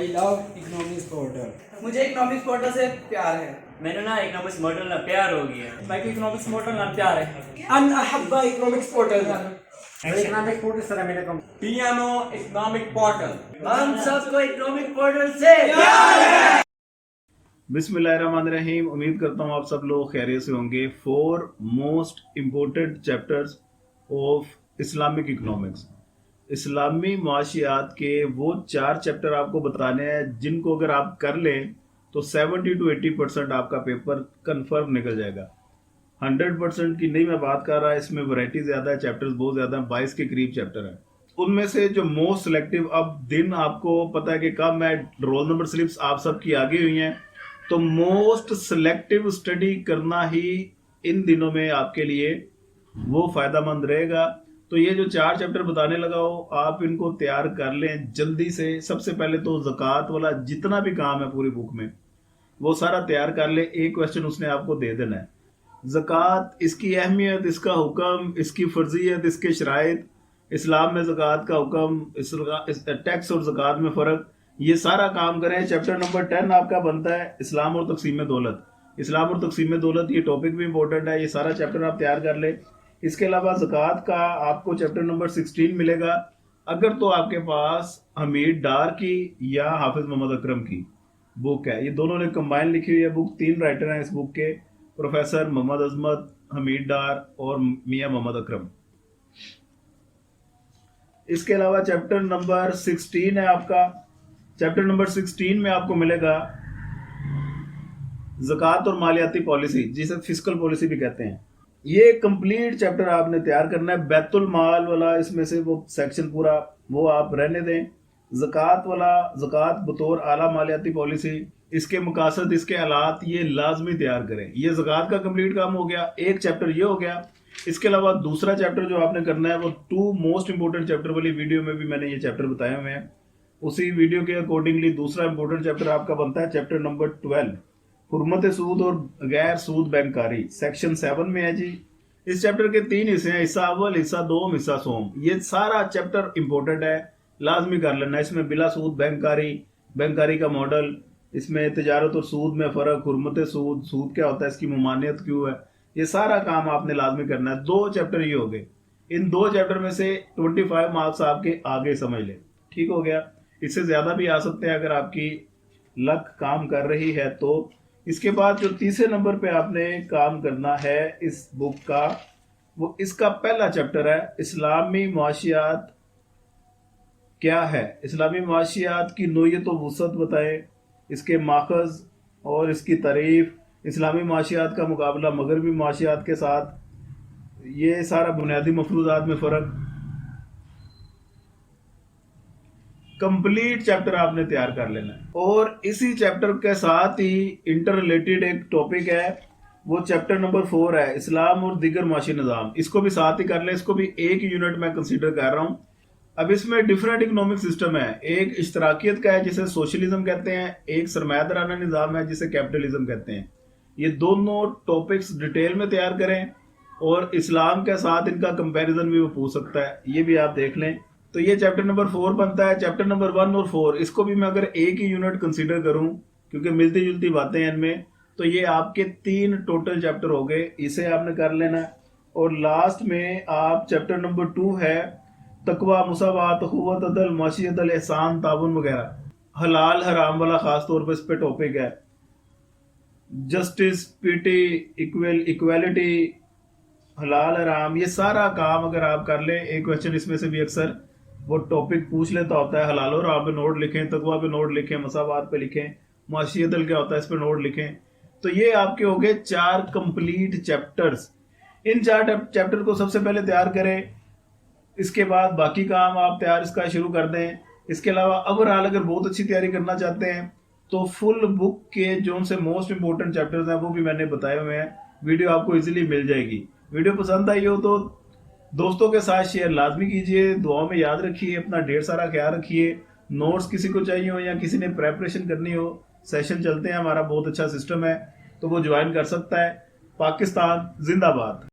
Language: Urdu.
I love economics portal. مجھے اکنامکس پورٹل سے پیار ہے. میں نے نا اکنامکس ماڈل نہ پیار ہو گیا. میں کو اکنامکس ماڈل نہ پیار ہے. أنا أحب economics portal. اکنامک پورٹل سر میرے کو پیانو اکنامک پورٹل. ہم سب کو اکنامک پورٹل سے بسم اللہ الرحمن الرحیم. امید کرتا ہوں آپ سب لوگ خیریت سے ہوں گے. 4 most important chapters of Islamic economics. اسلامی معاشیات کے وہ 4 چیپٹر آپ کو بتانے ہیں جن کو اگر آپ کر لیں تو 70 to 80% آپ کا پیپر کنفرم نکل جائے گا. 100% کی نہیں میں بات کر رہا. اس میں ورائٹی زیادہ ہے, چیپٹرز بہت زیادہ ہیں, 22 کے قریب چیپٹر ہیں. ان میں سے جو موسٹ سلیکٹیو, اب دن آپ کو پتہ ہے کہ کب ہے, رول نمبر سلپس آپ سب کی آگے ہوئی ہیں, تو موسٹ سلیکٹیو اسٹڈی کرنا ہی ان دنوں میں آپ کے لیے وہ فائدہ مند رہے گا. تو یہ جو 4 چیپٹر بتانے لگا ہو آپ ان کو تیار کر لیں جلدی سے. سب سے پہلے تو زکوٰۃ والا جتنا بھی کام ہے پوری بک میں وہ سارا تیار کر لیں. ایک کویسچن اس نے آپ کو دے دینا ہے. زکوٰۃ, اس کی اہمیت, اس کا حکم, اس کی فرضیت, اس کے شرائط, اسلام میں زکوٰۃ کا حکم, ٹیکس اور زکوٰۃ میں فرق, یہ سارا کام کریں. چیپٹر نمبر 10 آپ کا بنتا ہے اسلام اور تقسیم دولت. اسلام اور تقسیم دولت یہ ٹاپک بھی امپورٹنٹ ہے. یہ سارا چیپٹر آپ تیار کر لیں. اس کے علاوہ زکوٰۃ کا آپ کو چیپٹر نمبر 16 ملے گا اگر تو آپ کے پاس حمید ڈار کی یا حافظ محمد اکرم کی بک ہے. یہ دونوں نے کمبائن لکھی ہوئی ہے بک. 3 رائٹر ہیں اس بک کے, پروفیسر محمد عظمت, حمید ڈار اور میاں محمد اکرم. اس کے علاوہ چیپٹر نمبر 16 ہے آپ کا. چیپٹر نمبر 16 میں آپ کو ملے گا زکوٰۃ اور مالیاتی پالیسی, جسے فسکل پالیسی بھی کہتے ہیں. یہ کمپلیٹ چیپٹر آپ نے تیار کرنا ہے. بیت المال والا اس میں سے وہ سیکشن پورا وہ آپ رہنے دیں. زکوٰۃ والا, زکوٰۃ بطور اعلیٰ مالیاتی پالیسی, اس کے مقاصد, اس کے آلات, یہ لازمی تیار کریں. یہ زکوٰۃ کا کمپلیٹ کام ہو گیا. ایک چیپٹر یہ ہو گیا. اس کے علاوہ دوسرا چیپٹر جو آپ نے کرنا ہے وہ 2 موسٹ امپورٹنٹ چیپٹر والی ویڈیو میں بھی میں نے یہ چیپٹر بتائے ہوئے ہیں. اسی ویڈیو کے اکارڈنگلی دوسرا امپورٹنٹ چیپٹر آپ کا بنتا ہے چیپٹر نمبر 12, حرمت سود اور غیر سود بینکاری, سیکشن 7 میں ہے جی. اس چیپٹر کے 3 حصے ہیں, حصہ اول, حصہ دوم, حصہ سوم. یہ سارا چیپٹر امپورٹنٹ ہے, لازمی کر لینا. اس میں بلا سود بینکاری, بینکاری کا ماڈل, اس میں تجارت اور سود میں فرق, حرمت سود, سود کیا ہوتا ہے, اس کی ممانعت کیوں ہے, یہ سارا کام آپ نے لازمی کرنا ہے. 2 چیپٹر یہ ہو گئے. ان 2 چیپٹر میں سے 25 مارکس آپ کے آگے سمجھ لیں. ٹھیک ہو گیا. اس سے زیادہ بھی آ سکتے ہیں اگر آپ کی لک کام کر رہی ہے تو. اس کے بعد جو تیسرے نمبر پہ آپ نے کام کرنا ہے اس بک کا, وہ اس کا پہلا چیپٹر ہے اسلامی معاشیات کیا ہے. اسلامی معاشیات کی نوعیت و وسعت بتائیں, اس کے ماخذ اور اس کی تعریف, اسلامی معاشیات کا مقابلہ مغربی معاشیات کے ساتھ, یہ سارا بنیادی مفروضات میں فرق. کمپلیٹ چیپٹر آپ نے تیار کر لینا ہے. اور اسی چیپٹر کے ساتھ ہی انٹر ریلیٹڈ ایک ٹاپک ہے, وہ چیپٹر نمبر 4 ہے اسلام اور دیگر معاشی نظام. اس کو بھی ساتھ ہی کر لیں. اس کو بھی ایک یونٹ میں کنسیڈر کر رہا ہوں. اب اس میں ڈیفرنٹ اکنامک سسٹم ہے. ایک اشتراکیت کا ہے جسے سوشلزم کہتے ہیں, ایک سرمایہ دارانہ نظام ہے جسے کیپٹلزم کہتے ہیں. یہ دونوں ٹاپکس ڈیٹیل میں تیار کریں اور اسلام کے ساتھ ان کا کمپیریزن بھی وہ پوچھ سکتا ہے, یہ بھی آپ دیکھ لیں. تو یہ چیپٹر نمبر 4 بنتا ہے. چیپٹر نمبر 1 اور 4 اس کو بھی میں اگر ایک ہی یونٹ کنسیڈر کروں کیونکہ ملتی جلتی باتیں ہیں ان میں, تو یہ آپ کے 3 ٹوٹل چیپٹر ہو گئے. اسے آپ نے کر لینا. اور لاسٹ میں آپ چیپٹر نمبر 2 ہے تقوی, مساوات, اخوت, عدل, معاشی عدل, احسان, تعاون وغیرہ. حلال حرام والا خاص طور پہ اس پہ ٹاپک ہے. جسٹس, پیٹی, ایکویلٹی, حلال حرام, یہ سارا کام اگر آپ کر لیں. ایک کویسچن اس میں سے بھی اکثر وہ ٹاپک پوچھ لیتا ہوتا ہے. حلال اور حرام پہ نوٹ لکھیں, تقوی پہ نوٹ لکھیں, مساوات پہ لکھیں, معاشی عدل کیا ہوتا ہے اس پہ نوٹ لکھیں. تو یہ آپ کے ہو گئے 4 کمپلیٹ چیپٹرز. ان 4 چیپٹر کو سب سے پہلے تیار کریں. اس کے بعد باقی کام آپ تیار اس کا شروع کر دیں. اس کے علاوہ اوورآل اگر بہت اچھی تیاری کرنا چاہتے ہیں تو فل بک کے جو سے موسٹ امپورٹنٹ چیپٹرز ہیں وہ بھی میں نے بتائے ہوئے ہیں. ویڈیو آپ کو ایزیلی مل جائے گی. ویڈیو پسند آئی ہو تو دوستوں کے ساتھ شیئر لازمی کیجئے. دعاؤں میں یاد رکھیے. اپنا ڈھیر سارا خیال رکھیے. نوٹس کسی کو چاہیے ہو یا کسی نے پریپریشن کرنی ہو, سیشن چلتے ہیں, ہمارا بہت اچھا سسٹم ہے, تو وہ جوائن کر سکتا ہے. پاکستان زندہ باد.